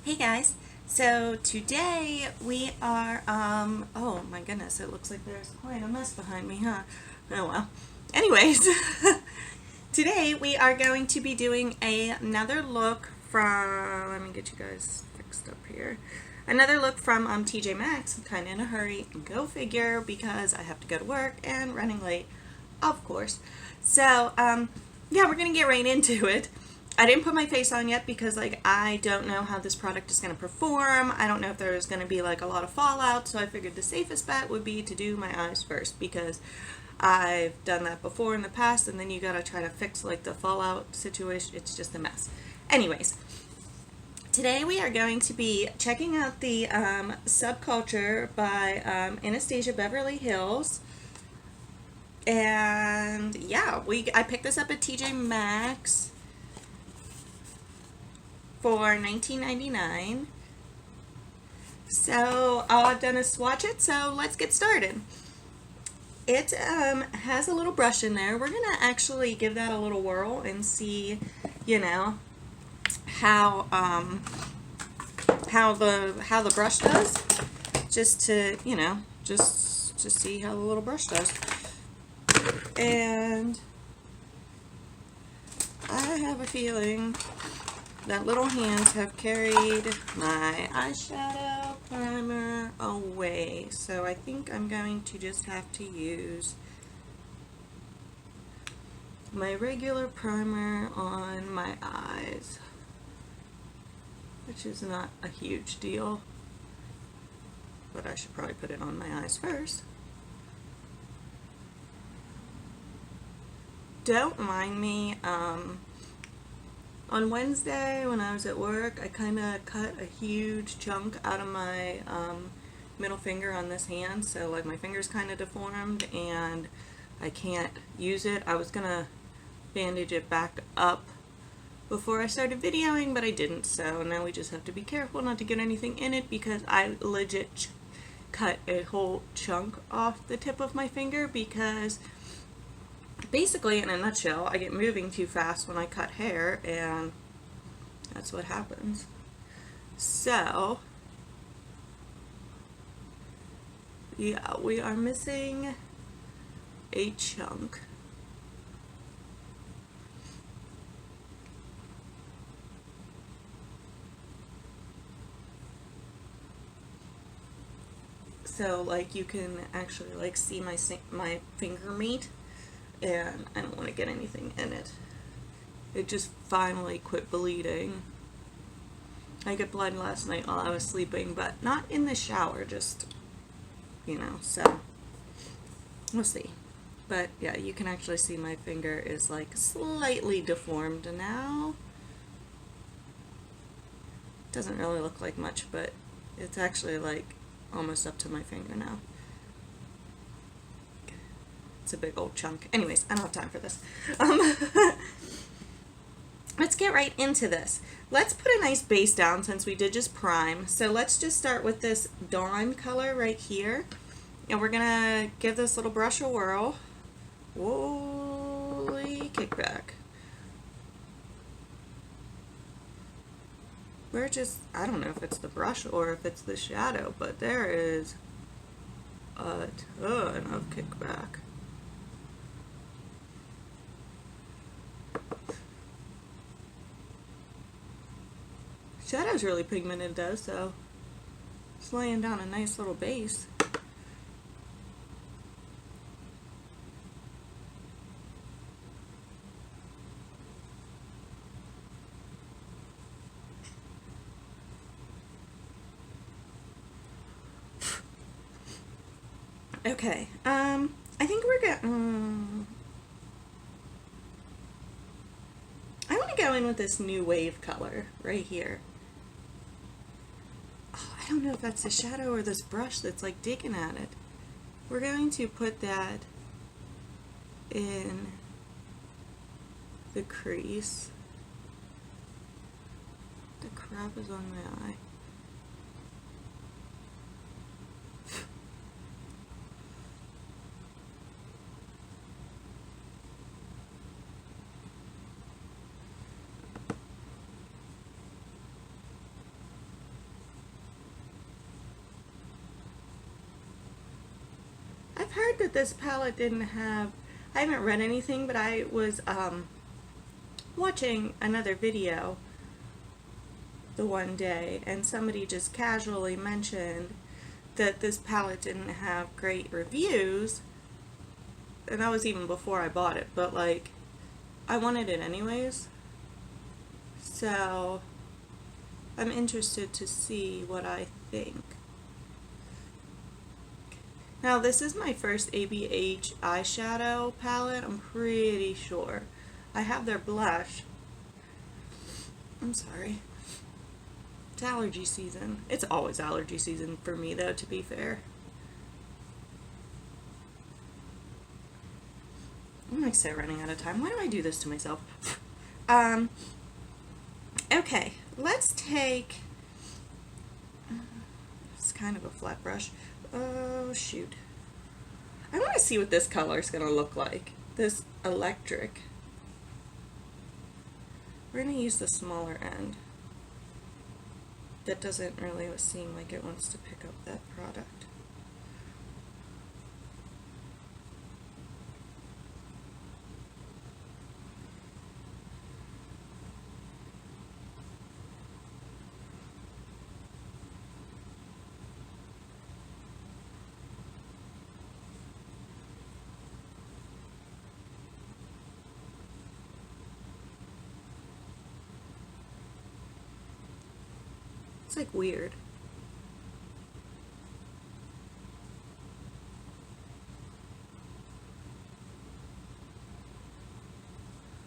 Hey guys, so today we are, oh my goodness, it looks like there's quite a mess behind me, huh? Oh well. Anyways, today we are going to be doing another look from, let me get you guys fixed up here. Another look from TJ Maxx. I'm kind of in a hurry, go figure, because I have to go to work and running late, of course. So, yeah, we're going to get right into it. I didn't put my face on yet because I don't know how this product is going to perform. I don't know if there's going to be a lot of fallout, so I figured the safest bet would be to do my eyes first because I've done that before in the past, and then you got to try to fix the fallout situation. It's just a mess. Anyways, today we are going to be checking out the Subculture by Anastasia Beverly Hills. And yeah, I picked this up at TJ Maxx for $19.99. So all I've done is swatch it, so let's get started. It has a little brush in there. We're gonna actually give that a little whirl and see, how the brush does, just to just to see how the little brush does. And I have a feeling that little hands have carried my eyeshadow primer away. So I think I'm going to just have to use my regular primer on my eyes, which is not a huge deal, but I should probably put it on my eyes first. Don't mind me. On Wednesday when I was at work, I kind of cut a huge chunk out of my middle finger on this hand, so my finger's kind of deformed and I can't use it. I was gonna bandage it back up before I started videoing, but I didn't, so now we just have to be careful not to get anything in it because I legit cut a whole chunk off the tip of my finger because basically, in a nutshell, I get moving too fast when I cut hair, and that's what happens. So, yeah, we are missing a chunk. So, you can actually, see my finger meat, and I don't want to get anything in it. It just finally quit bleeding. I got blood last night while I was sleeping, but not in the shower, just, so we'll see. But yeah, you can actually see my finger is slightly deformed now. Doesn't really look like much, but it's actually almost up to my finger now. It's a big old chunk. Anyways, I don't have time for this. Let's get right into this. Let's put a nice base down since we did just prime. So let's just start with this Dawn color right here. And we're gonna give this little brush a whirl. Holy kickback. I don't know if it's the brush or if it's the shadow, but there is a ton of kickback. Shadow's really pigmented though, so it's laying down a nice little base. Okay, I think we're going I want to go in with this new wave color right here. I don't know if that's the shadow or this brush that's digging at it. We're going to put that in the crease. The crap is on my eye. I've heard that this palette didn't have, I haven't read anything, but I was watching another video the one day, and somebody just casually mentioned that this palette didn't have great reviews, and that was even before I bought it, but like, I wanted it anyways, so I'm interested to see what I think. Now, this is my first ABH eyeshadow palette, I'm pretty sure. I have their blush. I'm sorry. It's allergy season. It's always allergy season for me, though, to be fair. I'm like so running out of time. Why do I do this to myself? Okay, let's take, it's kind of a flat brush. Oh, shoot. I want to see what this color is going to look like. This electric. We're going to use the smaller end. That doesn't really seem like it wants to pick up that product. It's like weird.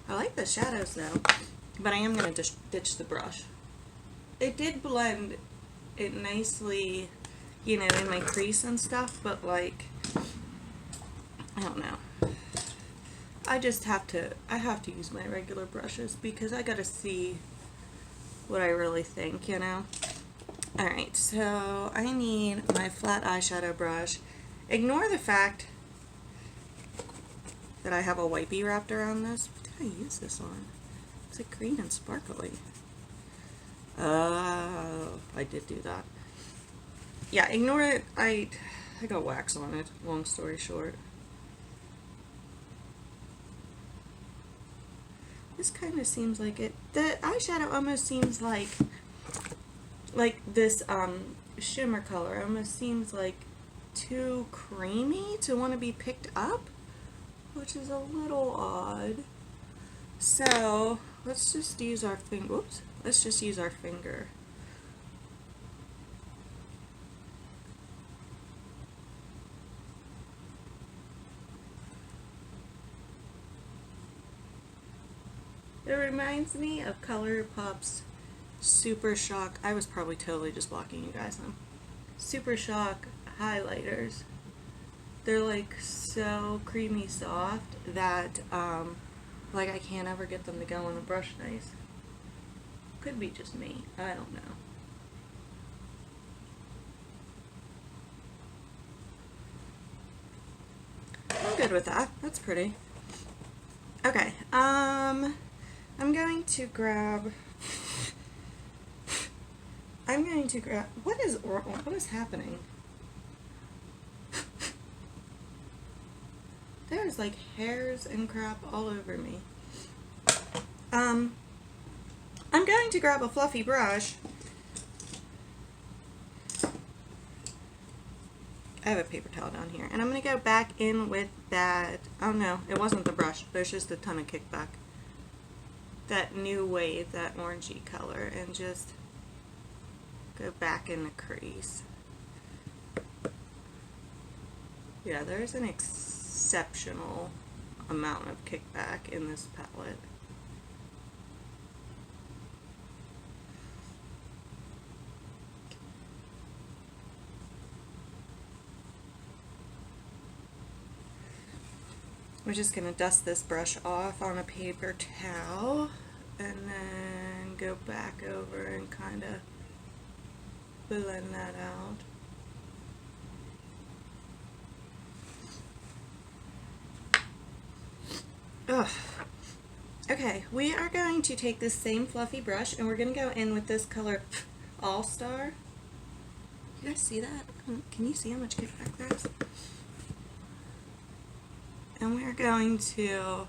I like the shadows though, but I am going to ditch the brush. It did blend it nicely, you know, in my crease and stuff, but like, I don't know. I just have to, I have to use my regular brushes because I gotta see what I really think, you know? Alright, so I need my flat eyeshadow brush. Ignore the fact that I have a wipey wrapped around this. What did I use this on? It's like green and sparkly. Oh, I did do that. Yeah, ignore it. I got wax on it, long story short. This kind of seems like it. The eyeshadow almost seems like this shimmer color almost seems like too creamy to want to be picked up, which is a little odd. So let's just use our finger. Oops. Let's just use our finger. It reminds me of ColourPop's Super Shock. I was probably totally just blocking you guys on Super Shock highlighters. They're like so creamy soft that like I can't ever get them to go on a brush nice. Could be just me. I don't know. I'm good with that. That's pretty. Okay. I'm going to grab. What is happening? There's like hairs and crap all over me. I'm going to grab a fluffy brush. I have a paper towel down here, and I'm going to go back in with that. Oh no, it wasn't the brush. There's just a ton of kickback. That new wave, that orangey color, and just go back in the crease. Yeah, there's an exceptional amount of kickback in this palette. We're just going to dust this brush off on a paper towel and then go back over and kind of blend that out. Ugh. Okay, we are going to take this same fluffy brush and we're going to go in with this color All Star. You guys see that? Can you see how much kickback there is? And we're going to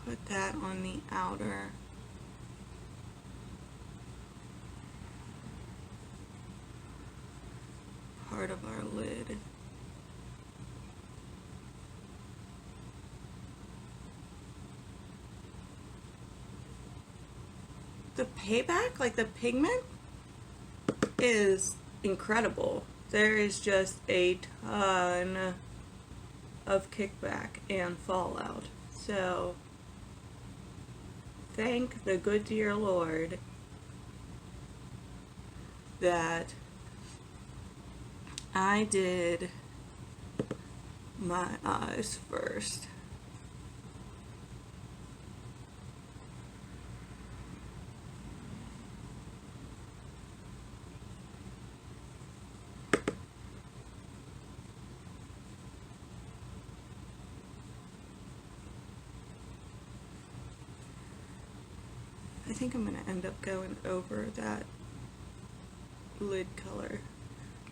put that on the outer part of our lid. The payback, like the pigment, is incredible. There is just a ton of kickback and fallout. So thank the good dear Lord that I did my eyes first. I think I'm going to end up going over that lid color.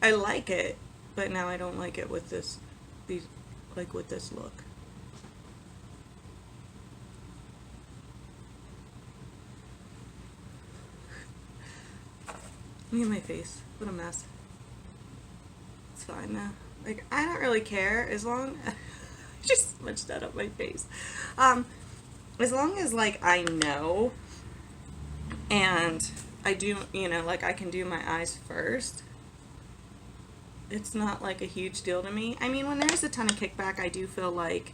I like it, but now I don't like it with this, with this look. Look at my face. What a mess. It's fine now. Like, I don't really care as long I just smudged that up my face. As long as, like, I know and I do, you know, like, I can do my eyes first, it's not like a huge deal to me. I mean, when there's a ton of kickback, I do feel like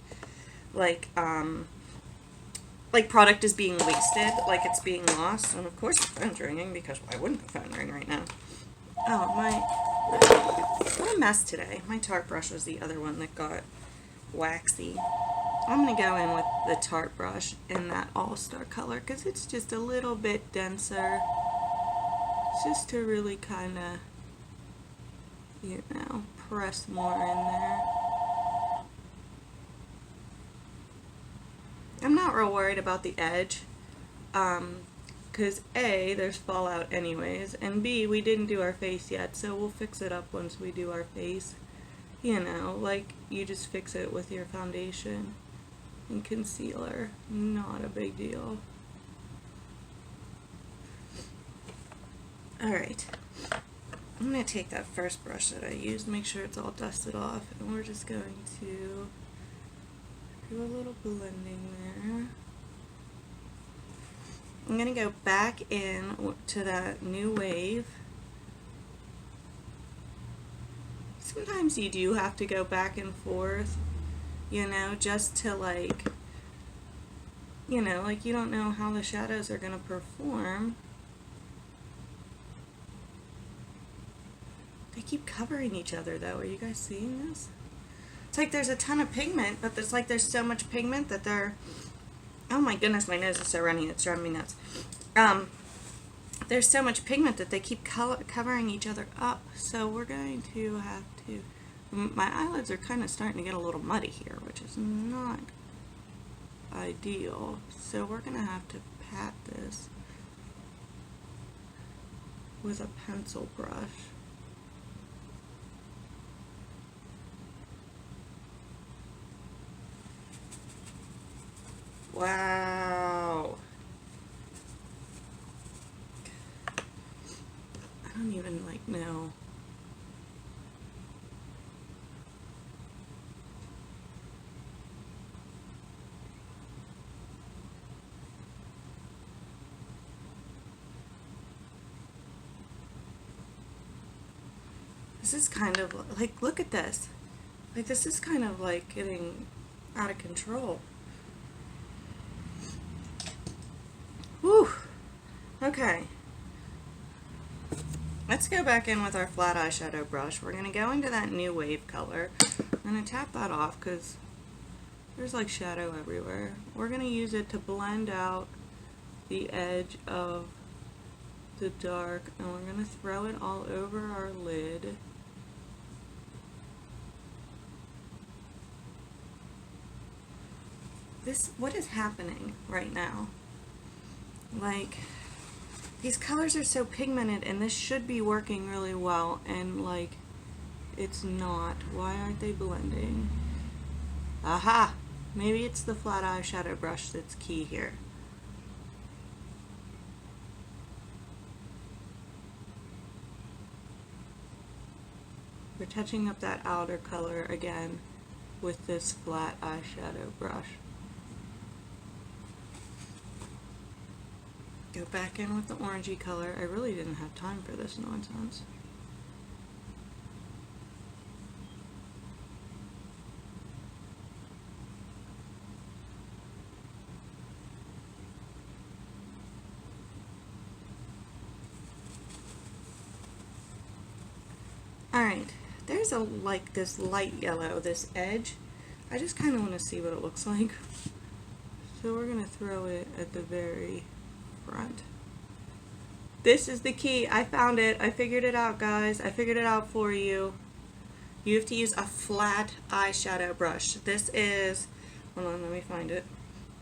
product is being wasted, like it's being lost. And of course the phone's ringing, because why wouldn't the phone ring right now? Oh, what a mess today. My Tarte brush was the other one that got waxy. I'm going to go in with the Tarte brush in that All-Star color, because it's just a little bit denser, just to really kind of, you know, press more in there. I'm not real worried about the edge, because A, there's fallout anyways, and B, we didn't do our face yet, so we'll fix it up once we do our face. You know, like, you just fix it with your foundation and concealer. Not a big deal. Alright. I'm going to take that first brush that I used, make sure it's all dusted off, and we're just going to do a little blending there. I'm going to go back in to that New Wave. Sometimes you do have to go back and forth, you know, just to, like, you know, like, you don't know how the shadows are going to perform. They keep covering each other, though. Are you guys seeing this? It's like there's a ton of pigment, but there's so much pigment that they're... Oh my goodness, my nose is so runny, it's driving me nuts. There's so much pigment that they keep covering each other up, so we're going to have to... My eyelids are kind of starting to get a little muddy here, which is not ideal, so we're going to have to pat this with a pencil brush. Wow. I don't even, like, know. This is kind of, like, look at this. Like, this is kind of, like, getting out of control. Whew. Okay. Let's go back in with our flat eyeshadow brush. We're going to go into that New Wave color. I'm going to tap that off because there's like shadow everywhere. We're going to use it to blend out the edge of the dark, and we're going to throw it all over our lid. What is happening right now? Like, these colors are so pigmented, and this should be working really well, and like, It's not. Why aren't they blending? Aha! Maybe it's the flat eyeshadow brush that's key here. We're touching up that outer color again with this flat eyeshadow brush. Go back in with the orangey color. I really didn't have time for this nonsense. Alright, there's a like this light yellow, this edge. I just kind of want to see what it looks like. So we're going to throw it at the very front. This is the key. I found it. I figured it out, guys. I figured it out for you. You have to use a flat eyeshadow brush. This is, hold on, let me find it.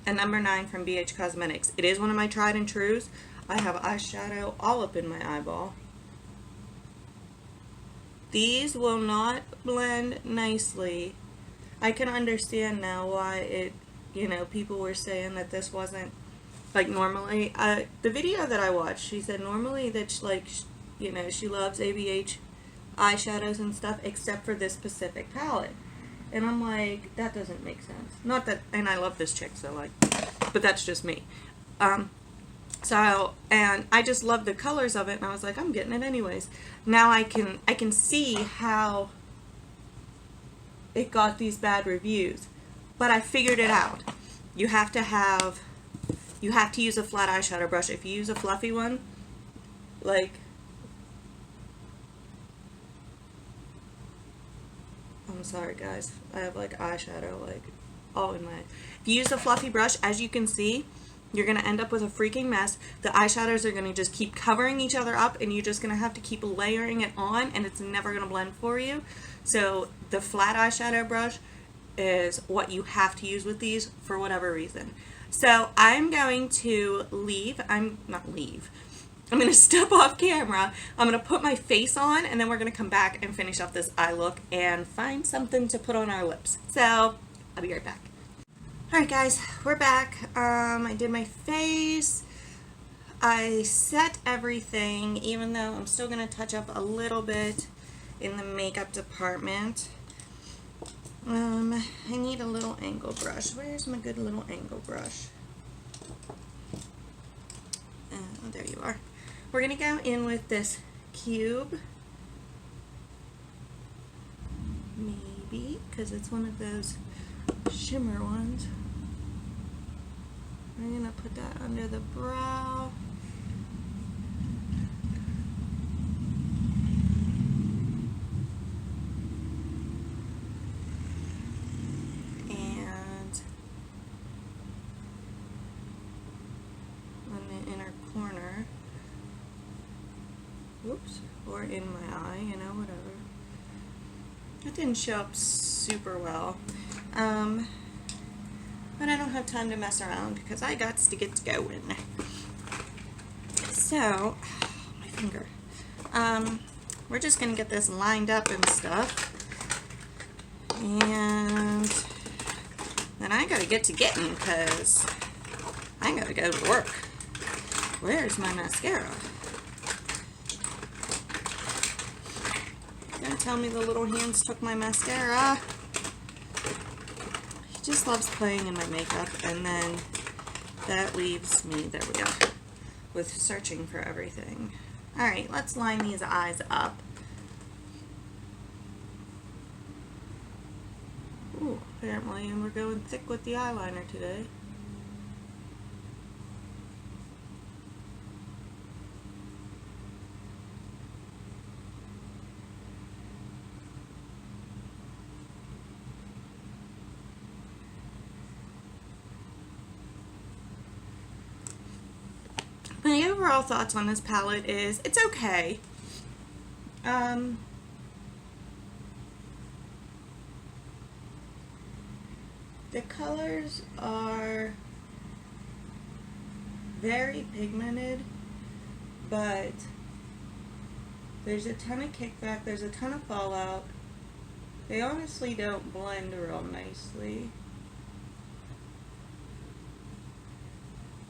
A number 9 from ABH Cosmetics. It is one of my tried and trues. I have eyeshadow all up in my eyeball. These will not blend nicely. I can understand now why it, you know, people were saying that this wasn't, like, normally, the video that I watched, she said normally that, you know, she loves ABH eyeshadows and stuff, except for this specific palette. And I'm like, that doesn't make sense. Not that, and I love this chick, so, like, but that's just me. So, and I just love the colors of it, and I was like, I'm getting it anyways. Now I can see how it got these bad reviews, but I figured it out. You have to use a flat eyeshadow brush. If you use a fluffy one, like, I'm sorry guys, I have like eyeshadow like all in my, if you use a fluffy brush, as you can see, you're going to end up with a freaking mess. The eyeshadows are going to just keep covering each other up, and you're just going to have to keep layering it on, and it's never going to blend for you. So the flat eyeshadow brush is what you have to use with these for whatever reason. So I'm going to I'm going to step off camera. I'm going to put my face on, and then we're going to come back and finish up this eye look and find something to put on our lips. So I'll be right back. Alright guys, we're back. I did my face. I set everything, even though I'm still going to touch up a little bit in the makeup department. I need a little angle brush. Where's my good little angle brush? Oh, there you are. We're going to go in with this cube. Maybe, because it's one of those shimmer ones. We're going to put that under the brow. And on the inner corner. Whoops. Or in my eye, you know, whatever. It didn't show up super well. But I don't have time to mess around because I got to get going. So, my finger. We're just going to get this lined up and stuff. And then I got to get to getting because I got to go to work. Where's my mascara? You're going to tell me the little hands took my mascara? Just loves playing in my makeup, and then that leaves me, there we go, with searching for everything. Alright, let's line these eyes up. Ooh, apparently we're going thick with the eyeliner today. My overall thoughts on this palette is it's okay. The colors are very pigmented, but there's a ton of kickback, there's a ton of fallout. They honestly don't blend real nicely.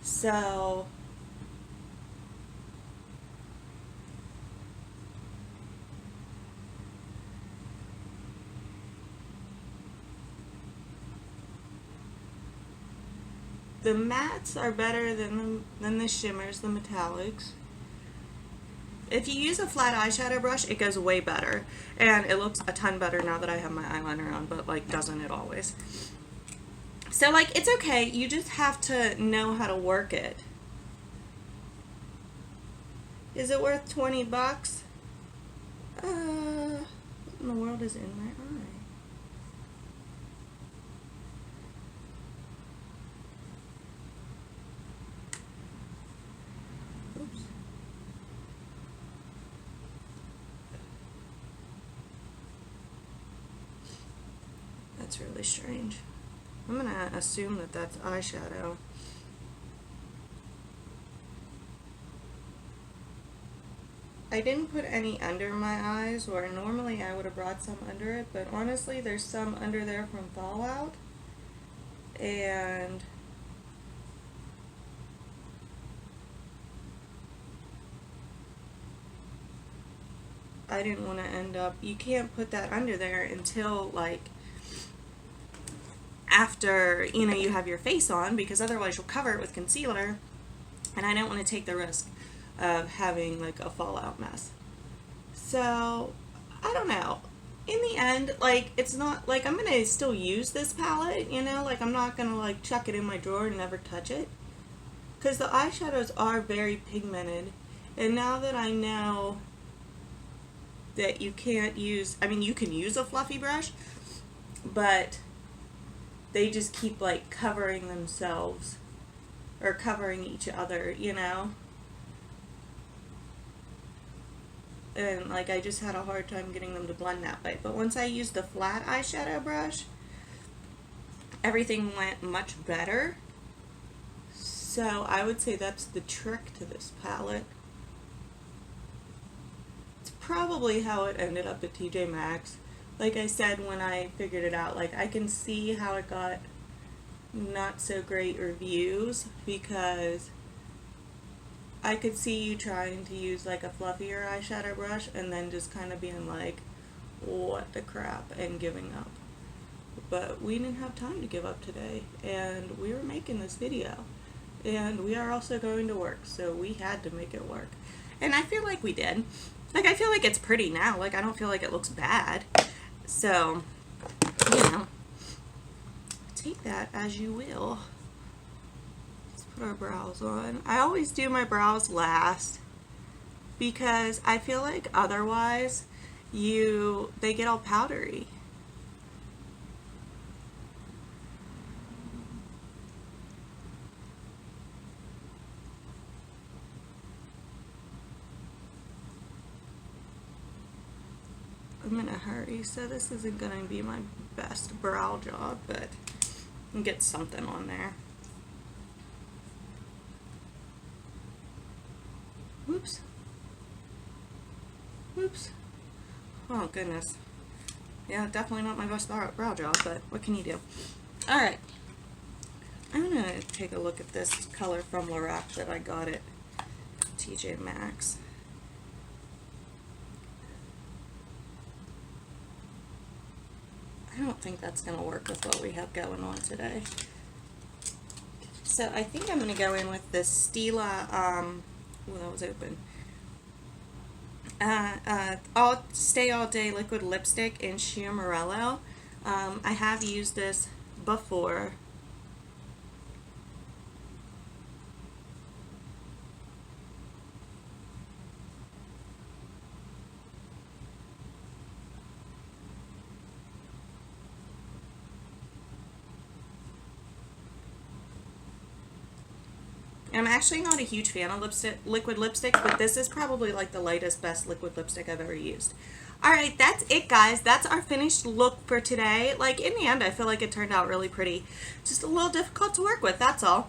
So the mattes are better than the shimmers, the metallics. If you use a flat eyeshadow brush, it goes way better. And it looks a ton better now that I have my eyeliner on, but like, doesn't it always? So like, it's okay. You just have to know how to work it. Is it worth 20 bucks? What in the world is in my eye? Oops. That's really strange. I'm gonna assume that that's eyeshadow. I didn't put any under my eyes, where normally I would have brought some under it, but honestly there's some under there from Fallout, and I didn't want to end up, you can't put that under there until like after, you know, you have your face on, because otherwise you'll cover it with concealer, and I don't want to take the risk of having like a fallout mess. So I don't know, in the end, like, it's not like I'm gonna still use this palette, you know, like I'm not gonna like chuck it in my drawer and never touch it, because the eyeshadows are very pigmented. And now that I know that you can't use, I mean, you can use a fluffy brush, but they just keep like covering themselves or covering each other, you know. And like, I just had a hard time getting them to blend that way. But once I used the flat eyeshadow brush, everything went much better. So I would say that's the trick to this palette. It's probably how it ended up at TJ Maxx. Like I said, when I figured it out, like, I can see how it got not so great reviews, because I could see you trying to use like a fluffier eyeshadow brush and then just kind of being like, what the crap, and giving up. But we didn't have time to give up today, and we were making this video, and we are also going to work, so we had to make it work. And I feel like we did. Like, I feel like it's pretty now. Like, I don't feel like it looks bad. So, you know, take that as you will. Put our brows on. I always do my brows last, because I feel like otherwise they get all powdery. I'm in a hurry, so this isn't going to be my best brow job, but I'll get something on there. Whoops. Whoops. Oh, goodness. Yeah, definitely not my best brow job, but what can you do? Alright. I'm going to take a look at this color from Lorac that I got at TJ Maxx. I don't think that's going to work with what we have going on today. So I think I'm going to go in with this Stila, well, that was open. All Stay All Day liquid lipstick in Sheer Morello. I have used this before. I'm actually not a huge fan of liquid lipstick, but this is probably like the lightest, best liquid lipstick I've ever used. Alright, that's it, guys. That's our finished look for today. Like, in the end, I feel like it turned out really pretty. Just a little difficult to work with, that's all.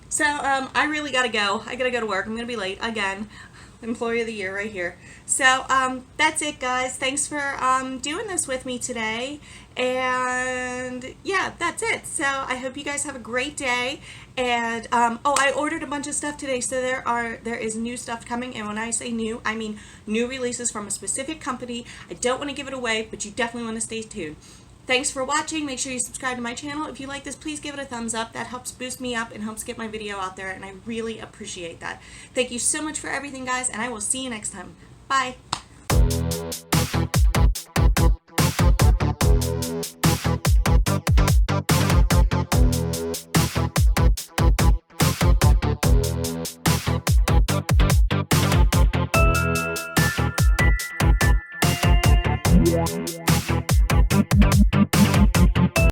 So, I really gotta go. I gotta go to work. I'm gonna be late again. Employee of the Year right here. So that's it, guys. Thanks for doing this with me today. And yeah, that's it. So I hope you guys have a great day. And oh, I ordered a bunch of stuff today, so there is new stuff coming. And when I say new, I mean new releases from a specific company. I don't want to give it away, but you definitely want to stay tuned. Thanks for watching. Make sure you subscribe to my channel. If you like this, please give it a thumbs up. That helps boost me up and helps get my video out there, and I really appreciate that. Thank you so much for everything, guys, and I will see you next time. Bye.